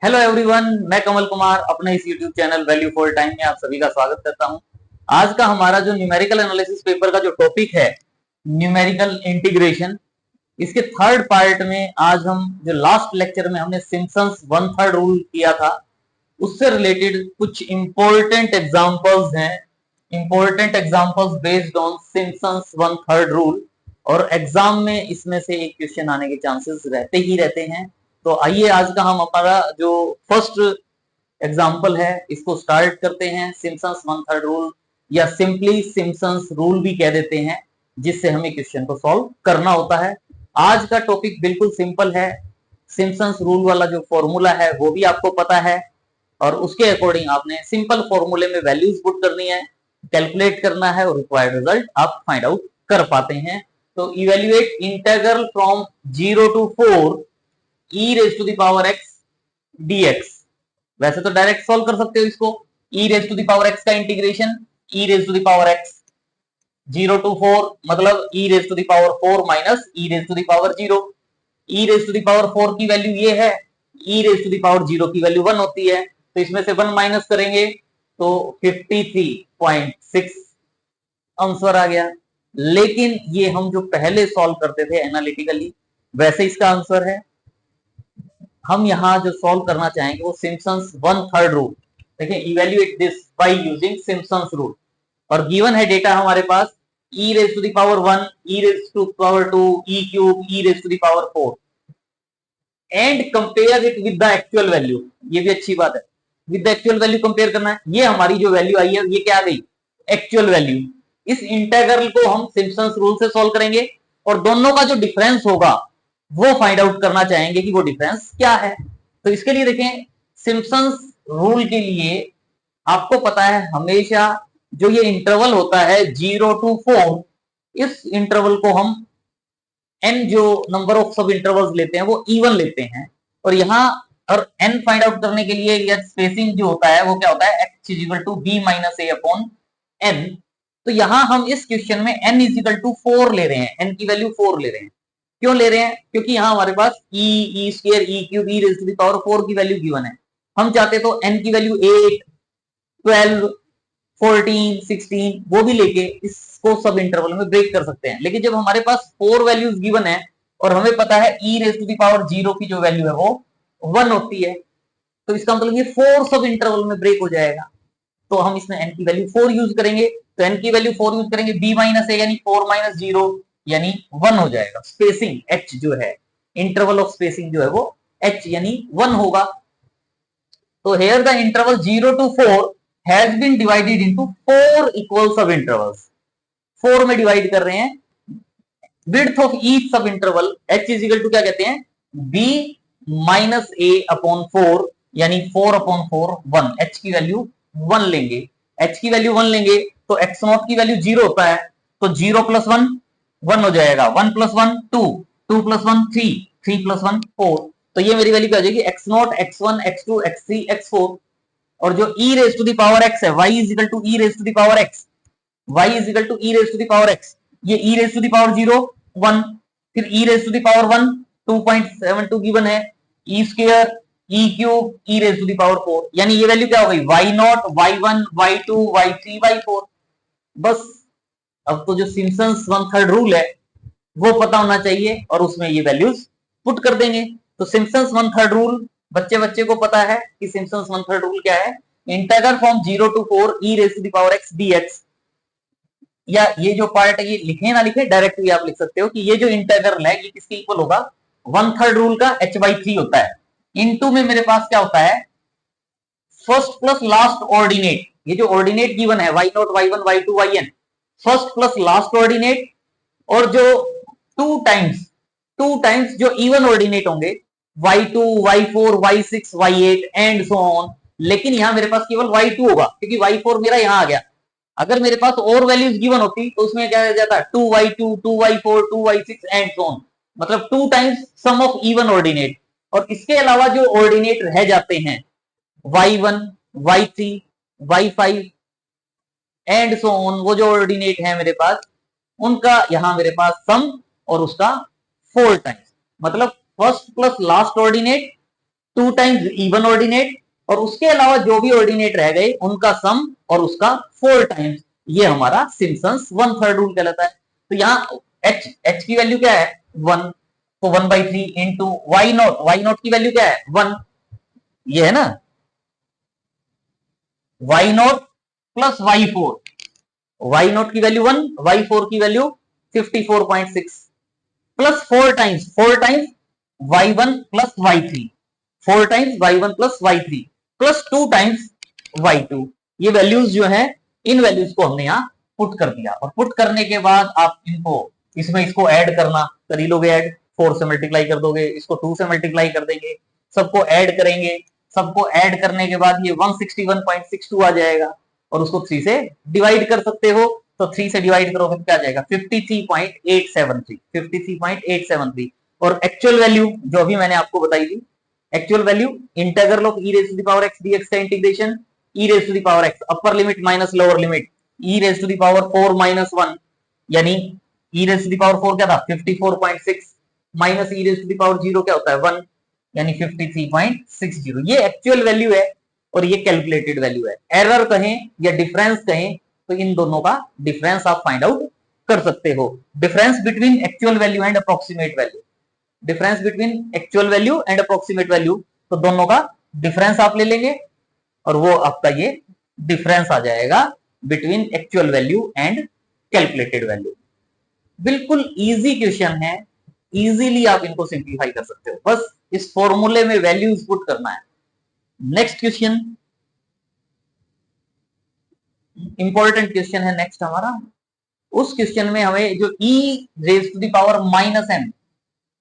Hello everyone, मैं कमल कुमार अपने इस YouTube channel value for time में आप सभी का स्वागत करता हूं। आज का हमारा जो न्यूमेरिकल एनालिसिस पेपर का जो टॉपिक है न्यूमेरिकल इंटीग्रेशन, इसके थर्ड पार्ट में आज हम जो लास्ट लेक्चर में हमने सिम्पसन्स वन थर्ड रूल किया था उससे रिलेटेड कुछ इंपॉर्टेंट एग्जांपल्स हैं, important examples based on Simpson's one third rule. और एग्जाम में इसमें से एक क्वेश्चन आने के चांसेस रहते ही रहते हैं। तो आइए आज का हम हमारा जो फर्स्ट एग्जांपल है इसको स्टार्ट करते हैं। सिम्पसन्स वन थर्ड रूल या सिंपली सिम्पसन्स रूल भी कह देते हैं, जिससे हमें क्वेश्चन को सॉल्व करना होता है। आज का टॉपिक बिल्कुल सिंपल है। सिम्पसन्स रूल वाला जो फॉर्मूला है वो भी आपको पता है और उसके अकॉर्डिंग आपने सिंपल फॉर्मूले में वैल्यूज पुट करनी है, कैलकुलेट करना है और रिक्वायर्ड रिजल्ट आप फाइंड आउट कर पाते हैं। तो evaluate integral from 0 to 4 e raise to the power x dx। वैसे तो डायरेक्ट सॉल्व कर सकते हो इसको। e raise to the power x का integration e raise to the power x 0 to 4 मतलब e raise to the power 4 minus e raise to the power 0। e raise to the power 4 की value ये है, e raise to the power 0 की value 1 होती है, तो इसमें से 1 माइनस करेंगे तो 53.6 आंसर आ गया। लेकिन ये हम जो पहले सॉल्व करते थे एनालिटिकली वैसे इसका आंसर है। हम यहां जो सॉल्व करना चाहेंगे वो सिम्पसन्स वन थर्ड रूल। देखिए, evaluate this by using Simpson's rule और गिवन है डेटा हमारे पास e raise to the power 1, e raise to power 2, e cube, e raise to the power 4 and compare it with the actual value. ये भी अच्छी बात है, with the actual value compare करना है। ये हमारी जो वैल्यू आई है ये क्या आ गई, एक्चुअल वैल्यू। इस इंटीग्रल को हम सिम्पसन्स रूल से सॉल्व करेंगे और दोनों का जो डिफरेंस होगा वो फाइंड आउट करना चाहेंगे कि वो डिफरेंस क्या है। तो इसके लिए देखें, सिम्पसन्स रूल के लिए आपको पता है हमेशा जो ये इंटरवल होता है 0 to 4, इस इंटरवल को हम n जो नंबर ऑफ सब इंटरवल्स लेते हैं वो इवन लेते हैं। और यहाँ और n फाइंड आउट करने के लिए या स्पेसिंग जो होता है वो क्या होता है, x is equal to b minus a upon n। तो यहाँ हम इस क्वेश्चन में n इज इक्वल टू 4 ले रहे हैं, n की वैल्यू 4 ले रहे हैं। क्यों ले रहे हैं, क्योंकि यहाँ हमारे पास e square, e cube, e raise to the power 4 की वैल्यू गिवन है। हम चाहते तो n की वैल्यू 8, 12, 14, 16 वो भी लेके इसको सब इंटरवल में ब्रेक कर सकते हैं। लेकिन जब हमारे पास 4 वैल्यूज गिवन है और हमें पता है e raise to the power 0 की जो वैल्यू है वो 1 होती है, तो इसका मतलब ये 4 सब इंटरवल में ब्रेक हो जाएगा। तो हम इसमें n की वैल्यू 4 यूज करेंगे। तो n की वैल्यू 4 यूज करेंगे, b माइनस a यानी 4 माइनस 0 यानी 1 हो जाएगा। स्पेसिंग h जो है, इंटरवल ऑफ स्पेसिंग जो है वो h यानी 1 होगा। तो here the interval 0 to 4 has been divided into 4 equal sub intervals। 4 में डिवाइड कर रहे हैं। width of each sub interval h is equal to क्या कहते हैं, b माइनस a अपॉन 4 यानी 4 अपॉन 4 1। h की वैल्यू 1 लेंगे, h की वैल्यू 1 लेंगे तो x नॉट की वैल्यू 0 होता है, तो 0 प्लस 1 1 हो जाएगा, 1 प्लस 1 2, 2 प्लस 1 3, 3 प्लस 1 4। तो ये मेरी वैल्यू क्या हो जाएगी, x not, x1, x2, x3, x4। और जो e raise to the power x है, y is equal to e raise to the power x, y is equal to e raise to the power x। ये e raise to the power 0 1, फिर e raise to the power 1 2.72 given है, e square, e cube, e raise to the power 4 यानी ये value क्या हो गई, y not, y1, y2, y3, y4। बस अब तो जो सिम्पसन्स वन थर्ड रूल है वो पता होना चाहिए और उसमें ये वैल्यूज पुट कर देंगे। तो सिम्पसन्स वन थर्ड रूल बच्चे बच्चे को पता है कि सिम्पसन्स वन थर्ड रूल क्या है, integral from 0 to 4 e raise to the power x dx। या ये जो पार्ट है ये लिखे ना लिखे, डायरेक्ट भी आप लिख सकते हो कि ये जो इंटीग्रल है ये किसके इक्वल होगा, वन थर्ड रूल का h/3 होता है। इनटू में मेरे पास क्या होता है, फर्स्ट प्लस लास्ट ऑर्डिनेट। ये जो ऑर्डिनेट गिवन है y not, y1, y2, yn, first plus last ordinate और जो टू टाइम्स जो इवन ऑर्डिनेट होंगे y2, y4, y6, y8 and so on. लेकिन यहां मेरे पास केवल y2 होगा क्योंकि y4 मेरा यहां आ गया। अगर मेरे पास और वैल्यूज गिवन होती तो उसमें क्या आ जाता, 2y2, 2y4, 2y6 and so on, मतलब 2 times sum of even ordinate. और इसके अलावा जो ऑर्डिनेट रह जाते हैं y1, y3, y5 and so on, वो जो ऑर्डिनेट है मेरे पास उनका यहां मेरे पास सम और उसका 4 टाइम्स, मतलब first plus last ordinate 2 times even ordinate, और उसके अलावा जो भी ऑर्डिनेट रह गए उनका सम और उसका 4 टाइम्स, ये हमारा सिम्पसन्स 1/3 रूल कहलाता है। तो यहाँ h की वैल्यू क्या है 1, तो 1/3 इंटू वाई नॉट की वैल्यू क्या है 1, ये है ना, y naught plus y naught की वैल्यू 1, वाई 4 की value 54.6 plus 4 times y1 plus y3, 4 times y1 plus y3 plus 2 times y2। ये वैल्यूज जो है, इन वैल्यूज को हमने यहाँ पुट कर दिया, और पुट करने के बाद आप इनको इसमें इसको ऐड करना कर ही लोगे, ऐड 4 से मल्टीप्लाई कर दोगे, इसको 2 से मल्टीप्लाई कर देंगे, सबको ऐड करेंगे, सबको ऐड करने के बाद ये 161.62 आ जाएगा, और उसको 3 से डिवाइड कर सकते हो, तो 3 से डिवाइड करोगे तो क्या आ जाएगा 53.873, और एक्चुअल वैल्यू जो अभी मैंने आपको बताई थी, actual value integral of e raise to the power x dx का integration e raise to the power x upper limit minus lower limit e raise to the power 4 minus 1, यानी e raise to the power 4 क्या था 54.6 minus e raise to the power 0 क्या होता है 1, यानी 53.60। ये actual value है और ये कैलकुलेटेड वैल्यू है। एरर कहें या डिफरेंस कहें तो इन दोनों का डिफरेंस आप फाइंड आउट कर सकते हो। Difference between actual value and approximate value, difference between actual value and approximate value, तो दोनों का डिफरेंस आप ले लेंगे और वो आपका ये डिफरेंस आ जाएगा between actual value and calculated value. बिल्कुल इजी क्वेश्चन है, इजीली आप इनको सिंप्लीफाई कर सकते हो, बस इस फॉर्मूले में वैल्यूज पुट करना है। नेक्स्ट क्वेश्चन, इंपॉर्टेंट क्वेश्चन है नेक्स्ट हमारा। उस क्वेश्चन में हमें जो e raise to the power minus n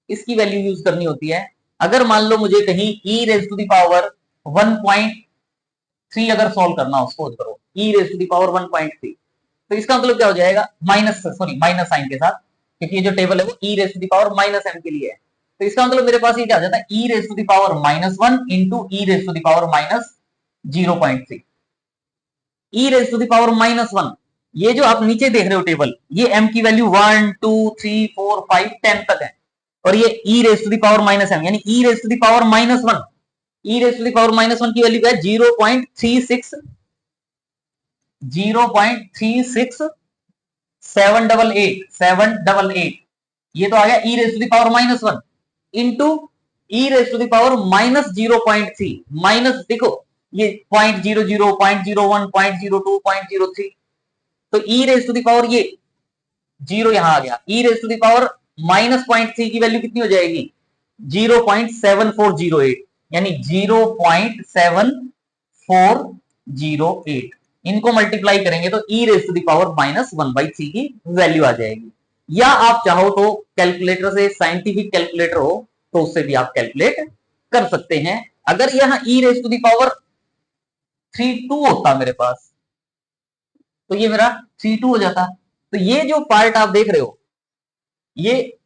इसकी वैल्यू यूज करनी होती है। अगर मान लो मुझे कहीं e raise to the power 1.3 अगर सॉल्व करना, उसको करो e raise to the power 1.3, तो इसका मतलब क्या हो जाएगा माइनस साइन के साथ, क्योंकि ये जो टेबल है वो e raise to the power minus n के लिए है। तो इसका मतलब मेरे पास ये क्या हो जाता है e raise to the power -1 into e raise to the power -0.3, e raise to the power -1। ये जो आप नीचे देख रहे हो टेबल, ये m की वैल्यू 1 2 3 4 5 10 तक है, और ये e raise to the power -m यानी e raise to the power -1, e raise to the power -1 की वैल्यू क्या है 0.36788, ये तो आ गया e raise to the power -1 into e raise to the power -0.3, minus देखो ये 0.00 0.01 0.02 0.03, तो e raise to the power ये जीरो यहां आ गया, e raise to the power -0.3 की वैल्यू कितनी हो जाएगी 0.7408, यानी 0.7408, इनको मल्टीप्लाई करेंगे तो e raise to the power -1/3 की वैल्यू आ जाएगी। या आप चाहो तो कैलकुलेटर से, साइंटिफिक कैलकुलेटर हो तो उससे भी आप कैलकुलेट कर सकते हैं। अगर यहां e raise to the power 32 होता मेरे पास, तो ये मेरा 32 हो जाता। तो ये जो पार्ट आप देख रहे हो, ये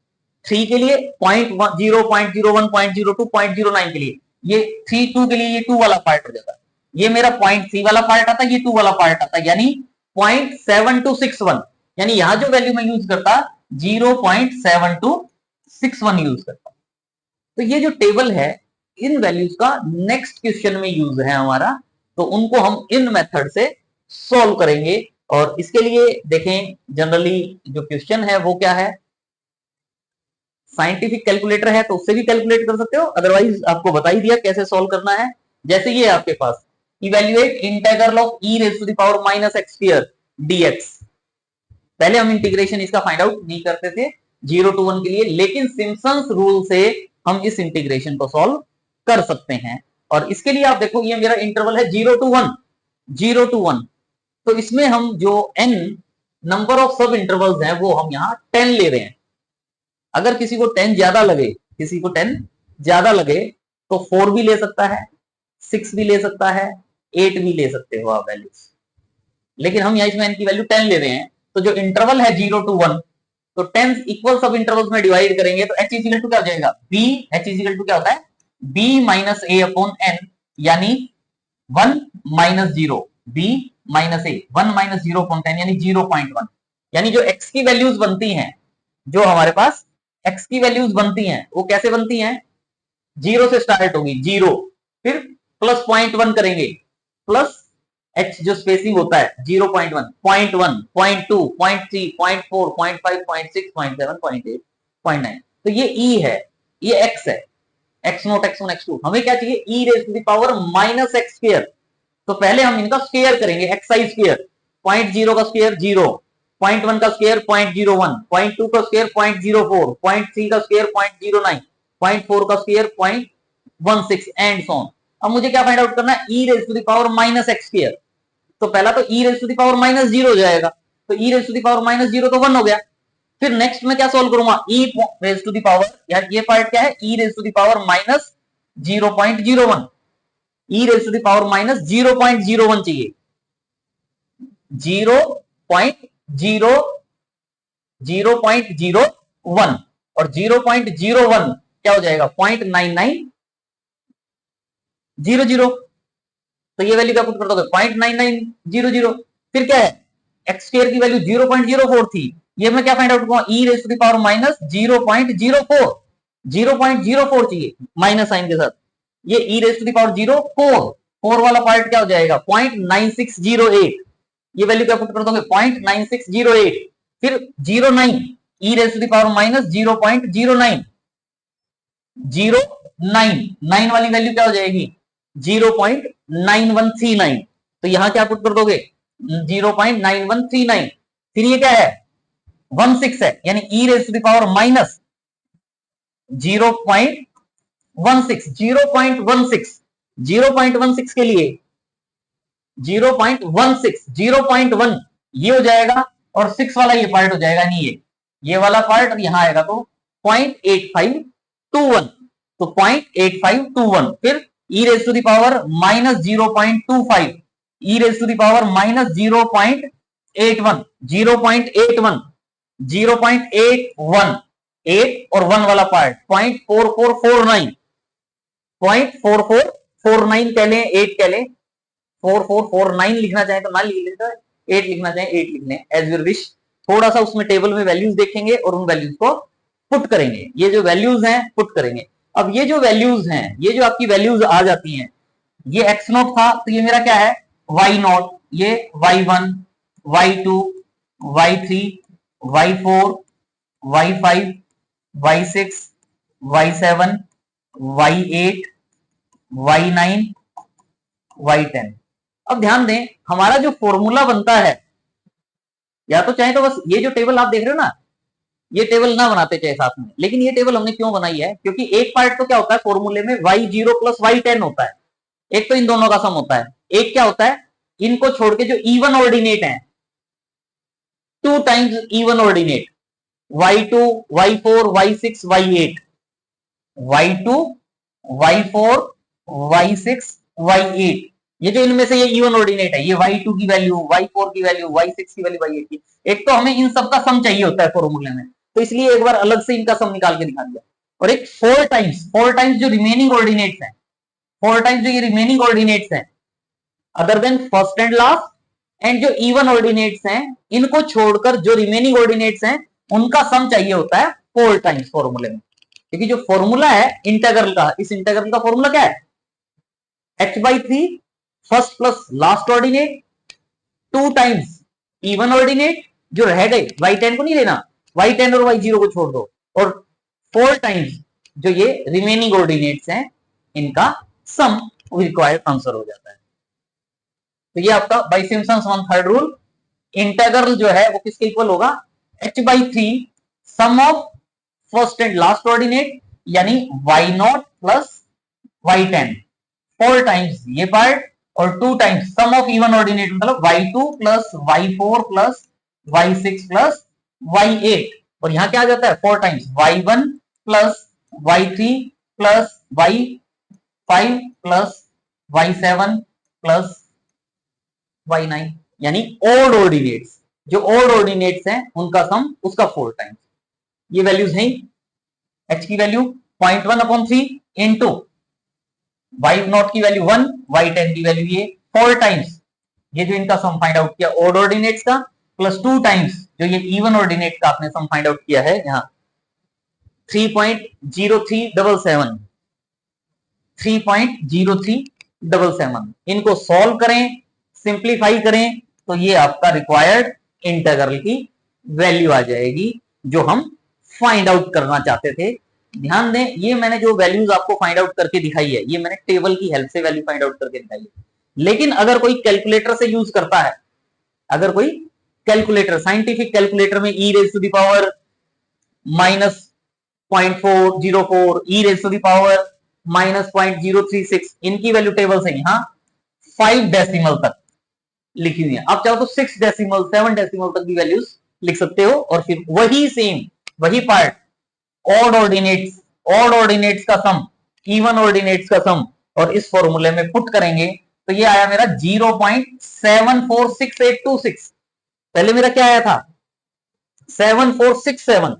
3 के लिए 0.0 0.01 0.02 0.09 के लिए, ये 32 के लिए ये 2 वाला पार्ट हो जाता, ये मेरा 0.3 वाला पार्ट आता, ये 2 वाला पार्ट आता, यानी 0.7261, यानी यहां जो वैल्यू मैं यूज करता 0.7261 यूज करता। तो ये जो टेबल है इन वैल्यूज का नेक्स्ट क्वेश्चन में यूज है हमारा, तो उनको हम इन मेथड से सॉल्व करेंगे। और इसके लिए देखें, जनरली जो क्वेश्चन है वो क्या है, साइंटिफिक कैलकुलेटर है तो उससे भी कैलकुलेट कर सकते हो, अदरवाइज आपको बता ही दिया कैसे सॉल्व करना है। जैसे ये आपके पास evaluate integral of e raise to the power -x square dx, पहले हम इंटीग्रेशन इसका फाइंड आउट नहीं करते थे 0 to 1 के लिए, लेकिन सिम्पसन्स रूल से हम इस इंटीग्रेशन को सॉल्व कर सकते हैं। और इसके लिए आप देखो ये मेरा इंटरवल है 0 to 1, 0 to 1, तो इसमें हम जो n नंबर ऑफ सब इंटरवल्स हैं वो हम यहाँ 10 ले रहे हैं। अगर किसी को 10 ज्यादा लगे, किसी को 10 ज्यादा लगे तो 4 भी ले सकता है, 6 भी ले सकता है, 8 भी ले सकते हो आप वैल्यूज, लेकिन हम यहाँ इसमें n की वैल्यू 10 ले रहे हैं। तो जो इंटरवल है 0 to 1, तो 10 इक्वल सब इंटरवल्स में डिवाइड करेंगे तो h इक्वल टू क्या हो जाएगा b, h इक्वल टू क्या होता है b minus a upon n, यानी 1 minus 0 b minus a, 1 minus 0 upon 10 यानी 0.1, यानी जो x की वैल्यूज बनती हैं, जो हमारे पास x की वैल्यूज बनती हैं वो कैसे बनती हैं, जीरो से स्टार्ट होगी, जीरो, फिर प्लस 0.1 करेंगे, प्लस एच जो स्पेसिंग होता है 0.1, 0.1, 0.2, 0.3, 0.4, 0.5, 0.6, 0.7, 0.8, 0.9। तो ये ई है, ये एक्स है, x naught, x one, x two. हमें क्या चाहिए, e raise to the power minus x square. तो पहले हम इनका स्क्वायर करेंगे, एक्स आई स्क्वायर, 0.0 का स्क्वायर 0, 0.1 का स्क्वायर 0.01, 0.2 का स्क्वायर 0.04, 0.3 का स्क्वायर 0.09, 0.4 का स्क्वायर 0.16 एंड सो ऑन। अब मुझे क्या फाइंड आउट करना है, e raise to the power minus x square. तो पहला तो e raise to the power minus zero हो जाएगा, तो e raise to the power minus zero तो 1 हो गया। फिर नेक्स्ट में क्या सोल्व करूंगा, e raise to the power, यार ये पार्ट क्या है, e raise to the power minus 0.01, e raise to the power minus 0.01 चाहिए, 0.01 और 0.01 क्या हो जाएगा, 0.9900। तो ये वैल्यू क्या पुट कर दोगे, 0.9900। फिर क्या है, एक्स स्क्वायर की वैल्यू 0.04 थी, ये मैं क्या फाइंड आउट करूंगा, e raise to the power minus 0.04, 0.04 चाहिए माइनस साइन के साथ, ये e raise to the power 4 वाला पार्ट क्या हो जाएगा, 0.9608। ये वैल्यू क्या पुट कर दोगे, 0.9608। फिर 09, e raise to the power minus 0.09, 09 वाली वैल्यू क्या हो जाएगी, 0.9139। तो यहां क्या पुट कर दोगे, 0.9139। फिर ये क्या है, 16 है, यानी e raise to the power minus 0.16, 0.16 के लिए 0.16, 0.1 ये हो जाएगा, और 6 वाला ये पार्ट हो जाएगा, नहीं ये वाला पार्ट यहां आएगा, तो 0.8521, तो 0.8521। फिर e raise to the power minus 0.25, e raise to the power minus 0.81, 0.81, 0.81, 8 और 1 वाला पार्ट 0.4449, 0.4449 कह लें, 8 कह लें, 4449 लिखना चाहे तो ना लिख लें, 8 लिखना चाहे 8 लिख लें, एज यूर विश। थोड़ा सा उसमें टेबल में वैल्यूज देखेंगे और उन वैल्यूज को पुट करेंगे, ये जो वैल्यूज हैं पुट करेंगे। अब ये जो वैल्यूज हैं, ये जो आपकी वैल्यूज आ जाती हैं, ये एक्स नोट था, तो ये मेरा क्या है, वाई नोट, ये y1, y2, y3, y4, y5, y6, y7, y8, y9, y10। अब ध्यान दें, हमारा जो फॉर्मूला बनता है, या तो चाहे तो बस ये जो टेबल आप देख रहे हो ना, ये टेबल ना बनाते चाहे साथ में, लेकिन ये टेबल हमने क्यों बनाई है, क्योंकि एक पार्ट तो क्या होता है फॉर्मूले में, y0 प्लस y10 होता है, एक तो इन दोनों का सम होता है, एक क्या होता है, इनको छोड़ के जो इवन ऑर्डिनेट है, 2 times even ordinate, y2, y4, y6, y8, y2, y4, y6, y8, ये जो इनमें से ये इवन ऑर्डिनेट है, ये y2 की वैल्यू, y4 की वैल्यू, y6 की वैल्यू, y8 की। एक तो हमें इन सब का सम चाहिए होता है फॉर्मूले में, तो इसलिए एक बार अलग से इनका सम निकाल के दिखा दिया। और एक 4 टाइम्स जो रिमेनिंग ऑर्डिनेट्स हैं, 4 टाइम्स जो ये रिमेनिंग ऑर्डिनेट्स हैं other than first and last, and जो इवन ऑर्डिनेट्स हैं, इनको छोड़कर जो रिमेनिंग ऑर्डिनेट्स हैं उनका सम चाहिए होता है 4 टाइम्स फॉर्मूले में। क्योंकि जो फॉर्मूला है इंटीग्रल का, इस इंटीग्रल का फॉर्मूला क्या है, h/3 first plus last ordinate 2 times even ordinate, जो रह गए y10 को नहीं लेना, y10 और y0 को छोड़ दो, और 4 टाइम्स जो ये रिमेनिंग ऑर्डिनेट्स हैं इनका सम रिक्वायर्ड आंसर हो जाता है। तो ये आपका by Simpson's one third rule, integral जो है वो किसके इक्वल होगा, h/3 sum of first and last ordinate, यानी y0 प्लस y10, 4 टाइम्स ये पार्ट, और 2 times sum of even ordinate, मतलब y2 plus y4 plus y6 plus y8, और यहां क्या आ जाता है 4 times y1 plus y3 plus y5 plus y7 plus y9, यानी ओड ऑर्डिनेट्स, जो ओड ऑर्डिनेट्स हैं उनका सम उसका 4 टाइम्स। ये वैल्यूज हैं, h की वैल्यू 0.1/3 इंटू y0 की वैल्यू 1, y10 की वैल्यू ये 4 टाइम्स, ये जो इनका सम फाइंड आउट किया ओड ऑर्डिनेट्स का, प्लस 2 टाइम्स जो ये इवन ऑर्डिनेट का आपने सम फाइंड आउट किया है यहाँ 3.0377, 3.0377। इनको सॉल्व करें, सिंप्लीफाई करें, तो ये आपका रिक्वायर्ड इंटीग्रल की वैल्यू आ जाएगी जो हम फाइंड आउट करना चाहते थे। ध्यान दें, ये मैंने जो वैल्यूज आपको फाइंड आउट करके दिखाई है, ये मैंने टेबल की हेल्प से वैल्यू फाइंड आउट करके दिखाई है। लेकिन अगर कोई कैलकुलेटर से यूज करता है, अगर कोई कैलकुलेटर, साइंटिफिक कैलकुलेटर में e raise to the power -0.404, e raise to the power -0.036, इनकी वैल्यू टेबल से यहां 5 डेसिमल तक लिखी हुई है। आप चाहो तो 6 डेसिमल, 7 डेसिमल तक भी वैल्यूज लिख सकते हो, और फिर वही सेम, वही पार्ट ऑड ऑर्डिनेट्स का सम, इवन ऑर्डिनेट्स का सम, और इस फॉर्मूले में पुट करेंगे तो ये आया मेरा 0.746826। पहले मेरा क्या आया था 7467,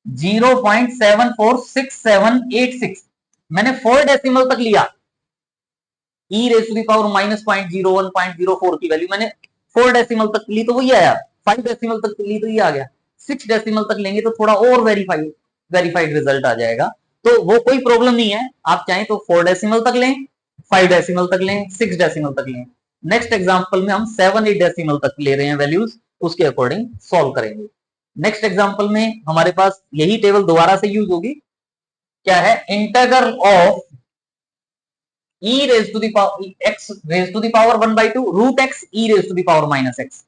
0.746786। मैंने 4 डेसिमल तक लिया, e raise to the power -0.01, 0.04 की वैल्यू मैंने 4 डेसिमल तक ली तो वही आया, 5 डेसिमल तक ली तो ये आ गया, 6 डेसिमल तक लेंगे तो थोड़ा और वेरीफाइड रिजल्ट आ जाएगा। तो वो कोई प्रॉब्लम नहीं है, आप चाहें तो 4 डेसिमल तक लें, 5 डेसिमल तक लें, 6 डेसिमल तक लें। नेक्स्ट एग्जांपल में हम 7-8 डेसिमल तक ले रहे हैं वैल्यूज, उसके अकॉर्डिंग सॉल्व करेंगे। नेक्स्ट एग्जांपल में हमारे पास यही टेबल दोबारा से यूज होगी। क्या है, integral of e raised to the power x raised to the power 1/2 root x e raised to the power -x,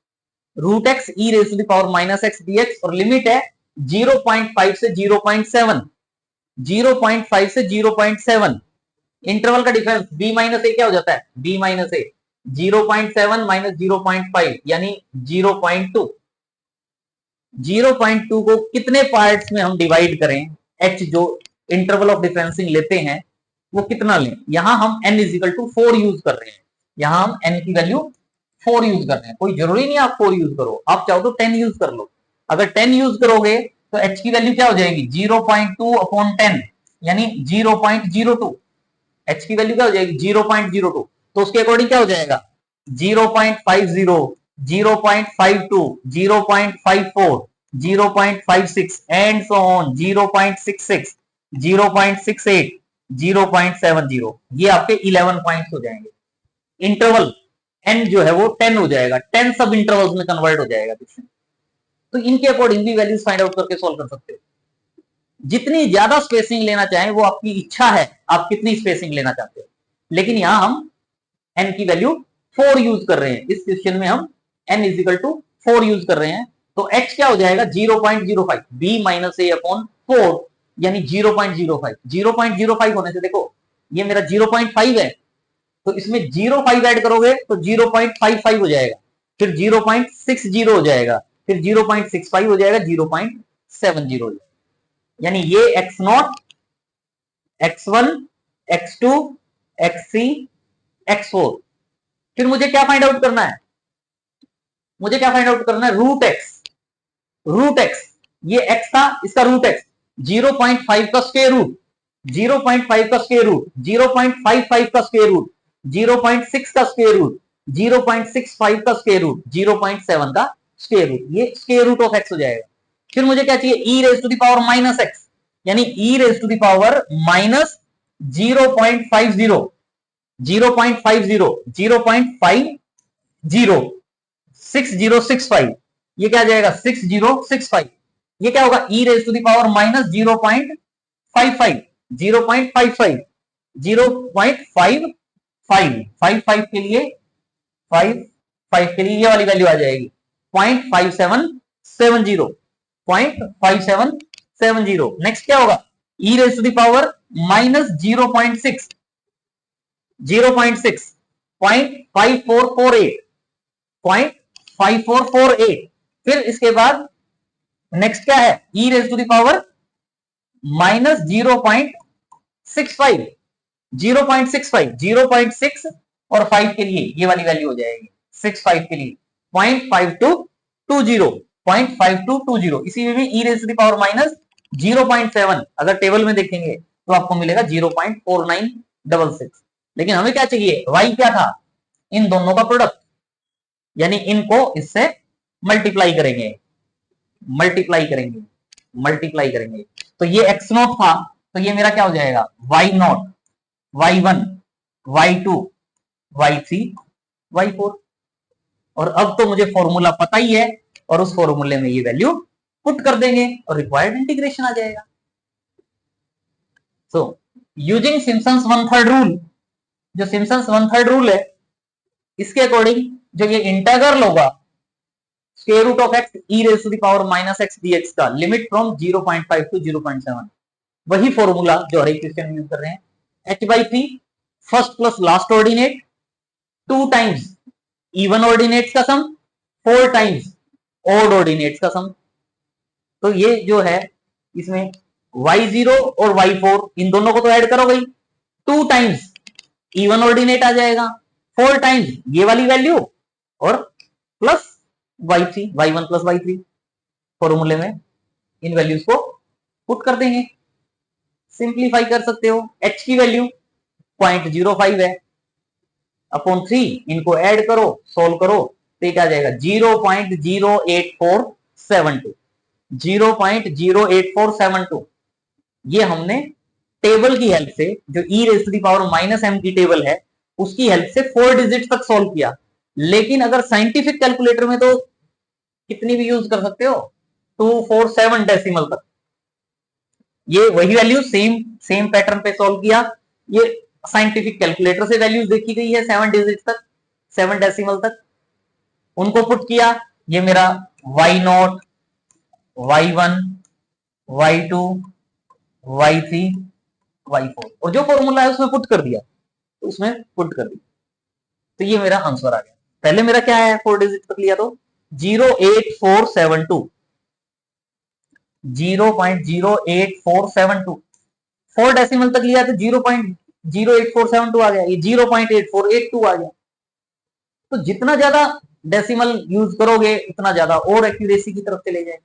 root x e raised to the power -x dx, और limit है 0.5 से 0.7, 0.5 से 0.7। Interval का difference b minus ए क्या हो जाता है, b minus ए 0.7 minus 0.5 यानी 0.2। 0.2 को कितने पार्ट्स में हम डिवाइड करें, h जो इंटरवल ऑफ डिफरेंसिंग लेते हैं वो कितना लें। यहां हम n इजिकल टू 4 यूज कर रहे हैं, यहां हम n की वैल्यू 4 यूज कर रहे हैं। कोई जरूरी नहीं आप 4 यूज करो, आप चाहो तो 10 यूज कर लो। अगर 10 यूज करोगे तो h की वैल्यू क्या हो जाएगी 0.2/10 यानी 0.02। h की वैल्यू क्या हो जाएगी 0.02, तो उसके अकॉर्डिंग क्या हो जाएगा 0.50, 0.52, 0.54, 0.56 एंड सो ऑन, 0.66, 0.68, 0.70। ये आपके 11 पॉइंट्स हो जाएंगे। इंटरवल n जो है वो 10 हो जाएगा, 10 सब इंटरवल्स में कन्वर्ट हो जाएगा। तो इनके अकॉर्डिंग भी वैल्यूज फाइंड आउट करके सॉल्व कर सकते हो। जितनी ज्यादा स्पेसिंग लेना चाहें वो आपकी इच्छा है, आप कितनी स्पेसिंग लेना चाहते हो, लेकिन यहां हम n की वैल्यू 4 यूज कर रहे हैं। इस क्वेश्चन में हम n इजिकल टू 4 यूज कर रहे हैं, तो h क्या हो जाएगा 0.05, b माइनस ए अपॉन 4 यानी 0.05। 0.05 होने से देखो ये मेरा 0.5 है, तो इसमें 0.5 ऐड करोगे तो 0.55 हो जाएगा, फिर 0.60 हो जाएगा, फिर 0.65 हो जाएगा, 0.70 हो जाएगा। यानी ये x0, x1, x2, x3, x4। फिर मुझे क्या फाइंड आउट करना है, मुझे क्या फाइंड आउट करना है रूट x। ये x था, इसका रूट x 0.5 का स्क्वायर रूट, 0.5 का स्क्वायर रूट, 0.55 का स्क्वायर रूट, 0.6 का स्क्वायर रूट, 0.65 का स्क्वायर रूट, 0.7 का स्क्वायर रूट। ये स्क्वायर रूट ऑफ x हो जाएगा। फिर मुझे क्या चाहिए e raise to the power -x यानी e raise to the power minus 0.50, 6065, ये क्या आ जाएगा 6065। ये क्या होगा e raise to the power minus 0.55, 0.55, 0.55 के लिए 55 के लिए ये वाली वैल्यू आ जाएगी 0.5770, 0.5770। नेक्स्ट क्या होगा e raise to the power minus 0.6, 0.5448, 0.5448। फिर इसके बाद नेक्स्ट क्या है e raise to the power minus 0.65, 0.65, 0.6 और 5 के लिए ये वाली वैल्यू हो जाएगी 65 के लिए 0.5220, 0.5220। इसी में e raise to the power minus 0.7 अगर टेबल में देखेंगे तो आपको मिलेगा 0.4966। लेकिन हमें क्या चाहिए y क्या था, इन दोनों का प्रोडक्ट, यानी इनको इससे मल्टीप्लाई करेंगे। तो ये x0 था, तो ये मेरा क्या हो जाएगा, y0, y1, y2, y3, y4। और अब तो मुझे फॉर्मूला पता ही है और उस फॉर्मूले में ये वैल्यू पुट कर देंगे और रिक्वायर्ड इंटीग्रेशन आ जाएगा। So using Simpson's one third rule, जो सिम्पसन्स वन थर्ड रूल है इसके अकॉर्डिंग जो ये इंटीग्रल होगा square root of x e raise to the power minus x dx का लिमिट फ्रॉम 0.5 टू 0.7, वही फॉर्मूला जो हर एक क्वेश्चन में यूज कर रहे हैं, h/3 first plus last ordinate 2 times even ordinates का सम 4 टाइम्स ऑड ऑर्डिनेट्स का सम। तो ये जो है इसमें y0 और y4 इन दोनों को तो ऐड करो भाई, 2 टाइम्स इवन ऑर्डिनेट आ जाएगा, 4 टाइम्स ये वाली वैल्यू और plus y3 y1 plus y3 फॉर्मूले में इन वैल्यूज को पुट कर देंगे। सिंप्लीफाई कर सकते हो, h की वैल्यू 0.05 है अपॉन 3, इनको ऐड करो सोल्व करो तो क्या आ जाएगा 0.08472, 0.08472। ये हमने टेबल की हेल्प से जो e raise to the power minus m की टेबल है उसकी हेल्प से 4 डिजिट तक सॉल्व किया। लेकिन अगर साइंटिफिक कैलकुलेटर में तो कितनी भी यूज कर सकते हो 247 डेसिमल तक। ये वही वैल्यू सेम पैटर्न पे सॉल्व किया, ये साइंटिफिक कैलकुलेटर से वैल्यूज देखी गई है 7 डिजिट तक, 7 डेसिमल तक, उनको पुट किया। ये मेरा y0, y1, y2, y3, y4 और जो फॉर्मूला है उसमें पुट कर दिया, तो उसमें पुट कर दिया तो ये मेरा आंसर आ गया। पहले मेरा क्या है 4 डिजिट तक लिया तो 0.8472, 0.08472, 4 डेसिमल तक लिया तो 0.08472 आ गया, ये 0.8482 आ गया। तो जितना ज्यादा डेसिमल यूज करोगे उतना ज्यादा और एक्यूरेसी की तरफ चले जाएंगे।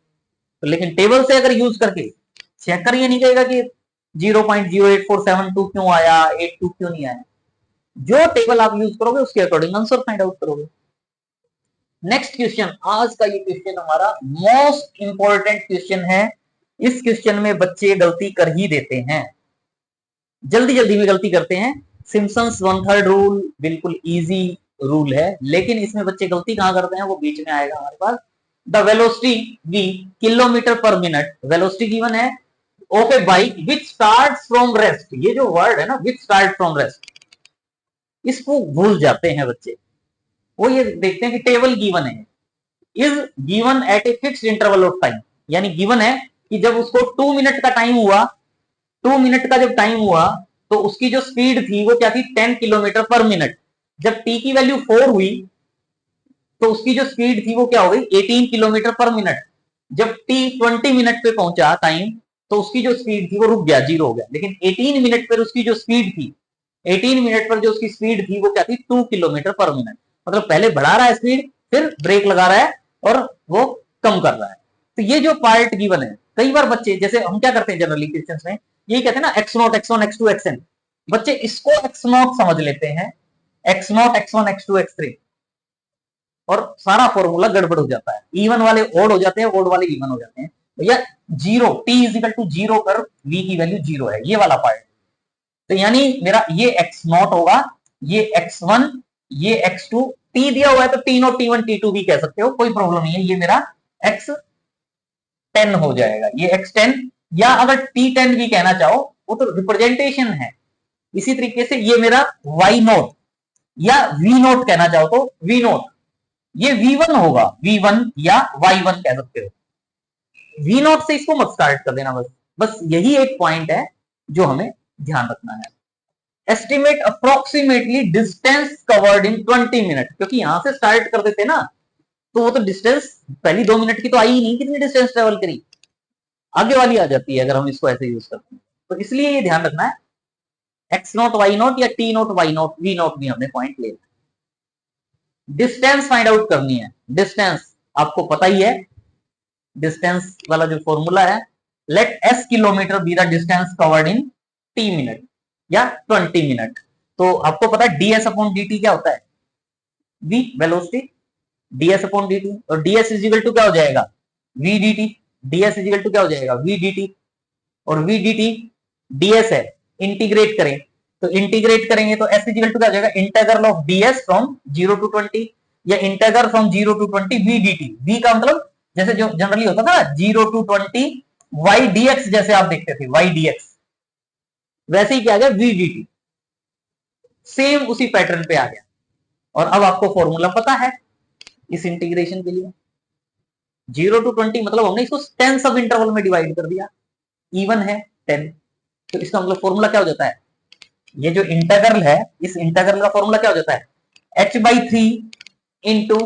तो लेकिन टेबल से अगर यूज करके चेक कर, ये नहीं कहेगा कि 0.08472 क्यों आया, 82 क्यों नहीं आया। जो टेबल आप यूज करोगे उसके अकॉर्डिंग आंसर फाइंड आउट करोगे। नेक्स्ट क्वेश्चन, आज का ये क्वेश्चन हमारा मोस्ट इंपॉर्टेंट क्वेश्चन है। इस क्वेश्चन में बच्चे गलती कर ही देते हैं, जल्दी जल्दी में गलती करते हैं। सिम्पसन्स वन थर्ड रूल बिल्कुल इजी रूल है, लेकिन इसमें बच्चे गलती कहां करते हैं वो बीच में आएगा हमारे पास। द वेलोसिटी v किलोमीटर पर मिनट, वेलोसिटी गिवन है of a bike which starts from rest. ये जो वर्ड है ना विच स्टार्ट फ्रॉम रेस्ट, इसको भूल जाते हैं बच्चे। वो ये देखते हैं कि टेबल गिवन है, is given at a fixed interval of time, यानी गिवन है कि जब उसको 2 मिनट का टाइम हुआ, 2 मिनट का जब टाइम हुआ तो उसकी जो स्पीड थी वो क्या थी 10 किलोमीटर पर मिनट। जब t की वैल्यू 4 हुई तो उसकी जो स्पीड थी वो क्या हो गई 18 किलोमीटर पर मिनट। जब t 20 मिनट पे पहुंचा टाइम तो उसकी जो स्पीड थी वो रुक गया, 0 हो गया। लेकिन 18 मिनट पर उसकी जो स्पीड थी, 18 मिनट पर जो उसकी स्पीड थी वो क्या थी 2 किलोमीटर पर मिनट। मतलब पहले बढ़ा रहा है स्पीड, फिर ब्रेक लगा रहा है और वो कम कर रहा है। तो ये जो पार्ट गिवन है, कई बार बच्चे जैसे हम क्या करते हैं जनरली क्वेश्चंस में यही कहते हैं ना x0, x1, x2, xn, बच्चे इसको x0 समझ लेते हैं, x0, x1, x2, x3 और सारा फॉर्मूला गड़बड़ हो जाता है। इवन वाले ओड हो जाते हैं, ओड वाले इवन हो जाते हैं। भैया 0 t इक्वल टू 0 कर v की वैल्यू 0 है, ये वाला पार्ट। तो यानी मेरा ये x0 होगा, ये x1, ये x2, t दिया हुआ है तो t0, t1, t2 भी कह सकते हो, कोई प्रॉब्लम नहीं है। ये मेरा x10 हो जाएगा, ये x10, या अगर t10 भी कहना चाहो वो तो रिप्रेजेंटेशन है। इसी तरीके से ये मेरा y0 या v0 कहना चाहो तो v0, ये v1 होगा, v1 या y1 कह सकते हो। v0 से इसको मत स्टार्ट कर देना, बस यही एक पॉइंट है जो हमें ध्यान रखना है। एस्टिमेट अप्रोक्सीमेटली डिस्टेंस कवर्ड इन 20 मिनट, क्योंकि यहां से स्टार्ट कर देते ना तो वो तो डिस्टेंस पहली 2 मिनट की तो आई ही नहीं, कितनी डिस्टेंस ट्रेवल करी, आगे वाली आ जाती है अगर हम इसको ऐसे यूज करते हैं। तो इसलिए ये ध्यान रखना है x0, y0 या t0, y0, v0 भी हमने पॉइंट ले। डिस्टेंस फाइंड आउट करनी है। डिस्टेंस आपको पता ही है, डिस्टेंस वाला जो फॉर्मूला है, let s kilometre be the distance covered in t minute या 20 मिनट। तो आपको पता है ds अपॉन dt क्या होता है, v velocity, ds upon dt, और ds इज इक्वल टू क्या हो जाएगा v dt, ds is equal to क्या हो जाएगा v dt, और v dt ds है, इंटीग्रेट करें तो इंटीग्रेट करेंगे तो s इक्वल टू क्या हो जाएगा, integral of ds from 0 to 20 या integral from 0 to 20 v dt। v का मतलब जैसे जो जनरली होता था 0 टू 20 y dx, जैसे आप देखते थे y dx, वैसे ही क्या आ गया v dt, सेम उसी पैटर्न पे आ गया। और अब आपको फॉर्मूला पता है इस इंटीग्रेशन के लिए, 0 टू 20 मतलब हमने इसको 10 सब इंटरवल में डिवाइड कर दिया, इवन है 10, तो इसका मतलब फॉर्मूला क्या हो जाता है, ये जो इंटीग्रल है इस इंटीग्रल का फॉर्मूला क्या हो जाता है, h/3 इंटू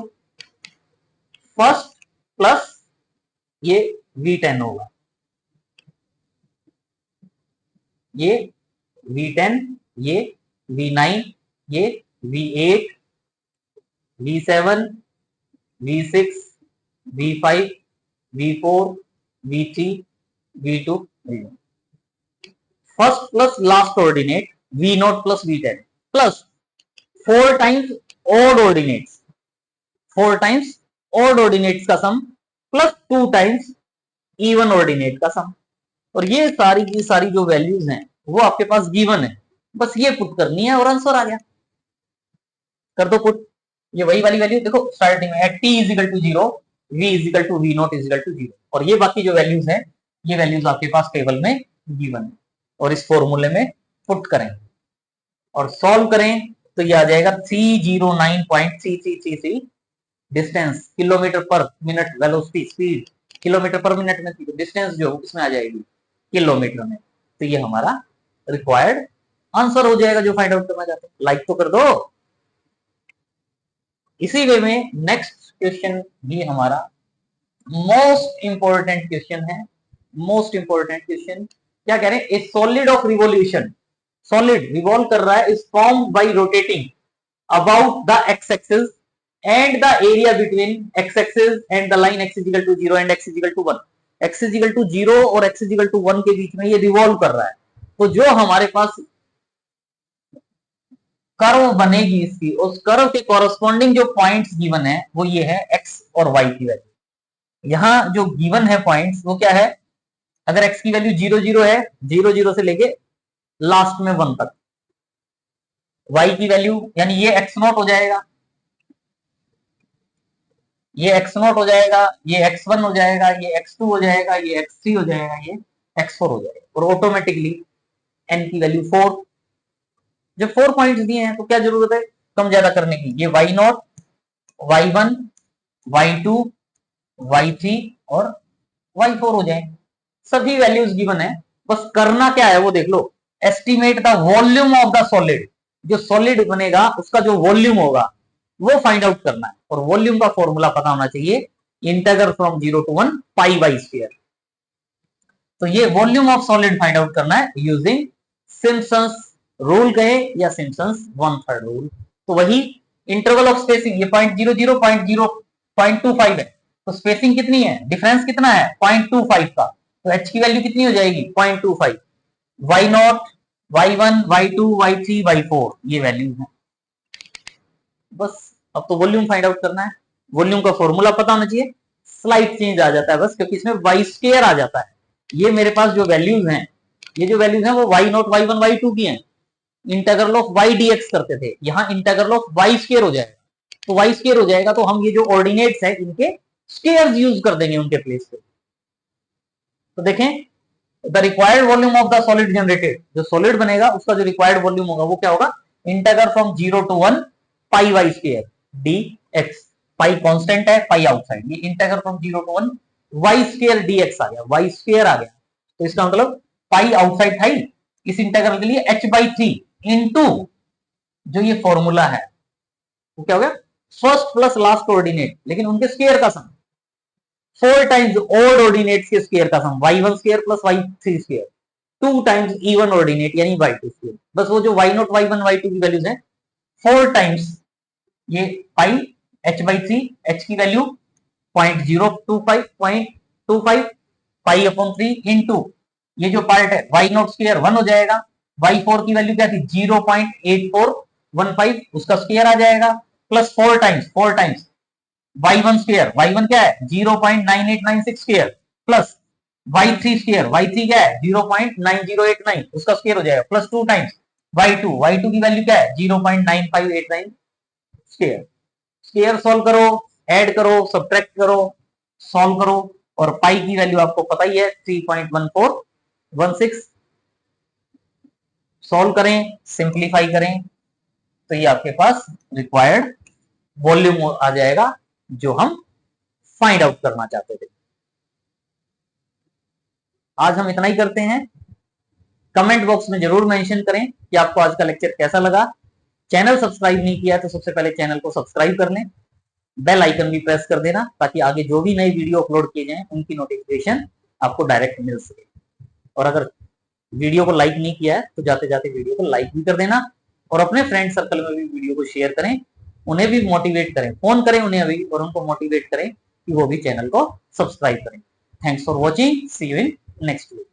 फर्स्ट प्लस ये v10 होगा, ये v10, ये v9, ये v8, v7, v6, v5, v4, v3, v2, v1। First plus last ordinate v0 plus v10 plus 4 times odd ordinates, 4 times odd ordinates का सम प्लस 2 टाइम्स इवन ऑर्डिनेट का सम। और ये सारी की सारी जो वैल्यूज हैं वो आपके पास गिवन है, बस ये पुट करनी है और आंसर आ गया। कर दो पुट, ये वही वाली वैल्यू देखो स्टार्टिंग में t is equal to 0, v is equal to v0 is equal to 0, और ये बाकी जो वैल्यूज हैं ये वैल्यूज आपके पास टेबल में गिवन है, और इस फॉर्मूले में पुट करें और सॉल्व करें तो ये आ जाएगा 309.3333 डिस्टेंस किलोमीटर पर मिनट, वेलोसिटी स्पीड किलोमीटर पर मिनट में, डिस्टेंस जो इसमें आ जाएगी किलोमीटर में, तो ये हमारा रिक्वायर्ड आंसर हो जाएगा जो फाइंड आउट करना चाहते हैं। लाइक तो कर दो। इसी वे में नेक्स्ट क्वेश्चन भी हमारा मोस्ट इंपॉर्टेंट क्वेश्चन है। मोस्ट इंपॉर्टेंट क्वेश्चन क्या कह रहे हैं, a solid of revolution, solid revolve कर रहा है, is formed by rotating about the x axis and the area between x axis and the line x equal to 0 and x equal to 1। x equal to 0 और x equal to 1 के बीच में ये revolve कर रहा है, तो जो हमारे पास कर्व बनेगी इसकी, उस कर्व के कॉरस्पॉन्डिंग जो पॉइंट्स गिवन है वो ये है x और y की वैल्यू। यहां जो गिवन है पॉइंट्स वो क्या है, अगर x की वैल्यू 0 0 है, 0 0 से लेके लास्ट में 1 तक, y की वैल्यू यानी ये x0 हो जाएगा, ये x0 हो जाएगा, ये x1 हो जाएगा, ये x2 हो जाएगा, ये x3 हो जाएगा, ये x4 हो जाएगा, और ऑटोमेटिकली n की वैल्यू 4। जब 4 पॉइंट्स दिए हैं तो क्या जरूरत है कम ज्यादा करने की, ये y0, y1, y2, y3 और y4 हो जाएंगे, सभी वैल्यूज गिवन है, बस करना क्या है वो देख लो, estimate the volume of the solid, जो सॉलिड बनेगा उसका जो वॉल्यूम होगा वो फाइंड आउट करना है, और वॉल्यूम का फॉर्मूला पता होना चाहिए, integral from 0 to 1 pi by square. तो ये volume of solid find out करना है यूजिंग सिम्पसन्स रूल कहे या सिम्पसन्स 1/3 रूल। तो वही इंटरवल ऑफ स्पेसिंग, ये 0.00 0.25 है, तो स्पेसिंग कितनी है, डिफरेंस कितना है 0.25 का, तो h की वैल्यू कितनी हो जाएगी 0.25, y0, y1, y2, y3, y4 ये वैल्यू है। बस अब तो वॉल्यूम फाइंड आउट करना है, वॉल्यूम का फॉर्मूला पता होना चाहिए, स्लाइड चेंज आ जाता है बस, क्योंकि इसमें y स्क्वायर आ जाता है। ये मेरे पास जो वैल्यूज हैं, ये जो वैल्यूज हैं वो y0, y1, y2 की हैं, इंटीग्रल ऑफ y dx करते थे, यहाँ इंटीग्रल ऑफ y स्क्वायर हो जाएगा, तो y स्क्वायर हो जाएगा, तो हम ये जो ऑर्डिनेट्स है इनके स्क्वायर्स यूज कर देंगे उनके प्लेस पे। तो देखें, the required volume of the solid generated, जो सॉलिड बनेगा उसका जो रिक्वायर्ड वॉल्यूम होगा वो क्या होगा, integral from 0 to 1 pi y square dx, pi constant है, पाई आउटसाइड, ये integral from 0 to 1 y square dx आ गया, y स्क्वायर आ गया, तो इसका मतलब पाई आउटसाइड था ही, इस इंटीग्रल के लिए h/3 इनटू जो ये फॉर्मूला है वो क्या हो गया, फर्स्ट प्लस लास्ट ऑर्डिनेट, लेकिन उनके स्क्वायर का सम, 4 टाइम्स ऑड ऑर्डिनेट्स के स्क्वायर का सम, y1 square plus y3 square, 2 times even ordinate यानी y2 स्क्वायर, बस वो जो y0, y1, y2 की वैल्यूज है 4 टाइम्स ये पाई h/3, h की वैल्यू 0.025 पाई अपॉन 3 इंटू ये जो पार्ट है y0 स्क्वायर 1 हो जाएगा, y4 की वैल्यू क्या थी 0.8415, उसका स्क्वायर आ जाएगा, plus 4 times y1 square, y1 क्या है 0.9896 square, plus y3 square, y3 क्या है 0.9089, उसका स्क्वायर हो जाएगा प्लस 2 टाइम्स y2, y2 की वैल्यू क्या है 0.9589 स्क्वायर। स्क्वायर सॉल्व करो, ऐड करो, सब्ट्रैक्ट करो, सॉल्व करो, और पाई की वैल्यू आपको पता ही है 3.1416। सॉल्व करें, सिंप्लीफाई करें, तो ये आपके पास रिक्वायर्ड वॉल्यूम आ जाएगा जो हम फाइंड आउट करना चाहते थे। आज हम इतना ही करते हैं। कमेंट बॉक्स में जरूर मेंशन करें कि आपको आज का लेक्चर कैसा लगा। चैनल सब्सक्राइब नहीं किया तो सबसे पहले चैनल को सब्सक्राइब कर लें, बेल आइकन भी प्रेस कर देना ताकि आगे जो भी नई वीडियो अपलोड किए जाएं उनकी नोटिफिकेशन आपको डायरेक्ट मिल सके। और अगर वीडियो को लाइक नहीं किया है तो जाते जाते वीडियो को लाइक भी कर देना, और अपने फ्रेंड सर्कल में भी वीडियो को शेयर करें, उन्हें भी मोटिवेट करें, फोन करें उन्हें अभी और उनको मोटिवेट करें कि वो भी चैनल को सब्सक्राइब करें। Thanks for watching, see you in next video.